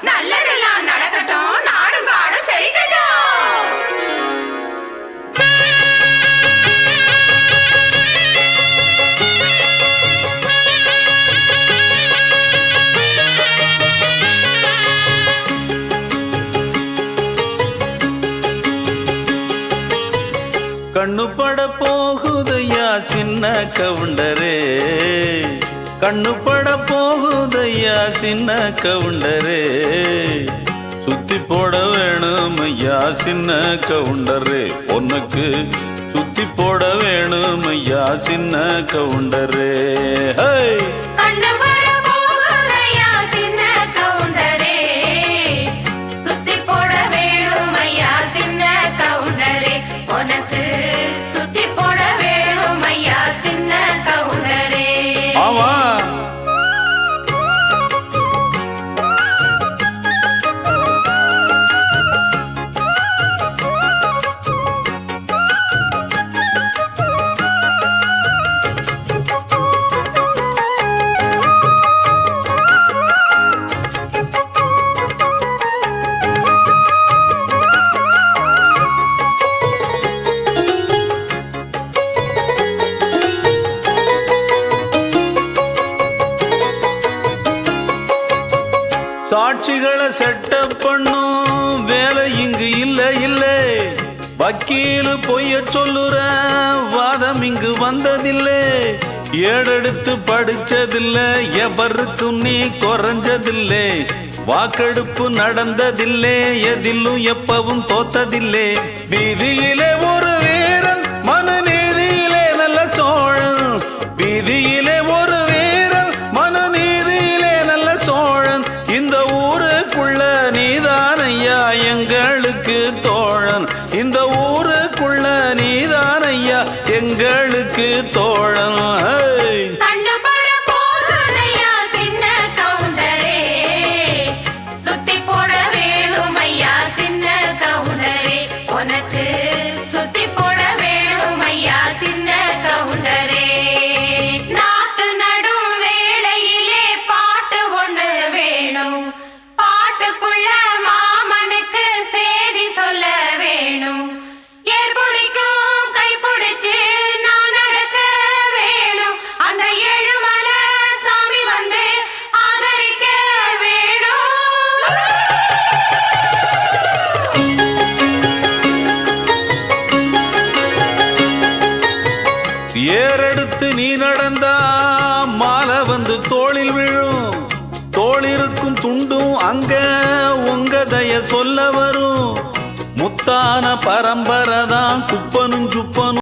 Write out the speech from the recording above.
நல்லதெல்லாம் நடக்கட்டும், நாடும் காடும் செழிக்கட்டும். கண்ணு பட போகுதையா சின்ன கவுண்டரே, கண்ணு பட போகுதையா சின்ன கவுண்டரே, சுத்தி போட வேணும் ஐயா சின்ன கவுண்டரே, உனக்கு சுத்தி போட வேணும் ஐயா சின்ன கவுண்டரே. உனக்கு சுத்தி போட வேணும் ஐயா சின்ன கவுண்டரே. ஆமா சாட்சிகளை செட்டப் பண்ணும் வேலை இங்கு இல்ல இல்ல, வக்கீலு பொய்ய சொல்லுற வாதம் இங்கு வந்ததில்லை, ஏடெடுத்து படிச்சதில்லை, எவருக்கும் நீ குறைஞ்சதில்லை, வாக்கெடுப்பு நடந்ததில்லை, எதிலும் எப்பவும் தோத்ததில்லை, வீதியிலே ஒரு வீரன் மனுநீதியிலே நல்ல சோழன், வீதியிலே ஒரு வீரன் மனுநீதியிலே நல்ல சோழன், இந்த ஊருக்குள்ள நீதான் ஐயா எங்களுக்கு தோழன், இந்த ஊருக்குள்ள நீதான் ஐயா எங்களுக்கு தோழன். சுத்தி போட வேணும் ஐயா சின்ன கவுண்டரே, உனக்கு சுத்தி போட வேணும் ஐயா சின்ன கவுண்டரே. நாத்து நடும் வேளையிலே பாட்டு ஒண்ணு வேணும், பாட்டுக்குள்ள மாமனுக்கு சேதி சொல்ல வேணும், ஏற்புடிக்கும் கைப்பிடிச்சு நான் நடக்க வேணும், அந்த ஏழுமலை சாமி வந்து ஆதரிக்க வேணும். ஏறெடுத்து நீ நடந்தா மாலை வந்து தோளில் விழும், தோளிருக்கும் துண்டும் அங்க உங்க தய சொல்ல வரும், முத்தான பரம்பரை தான் குப்பனும் சுப்பனும்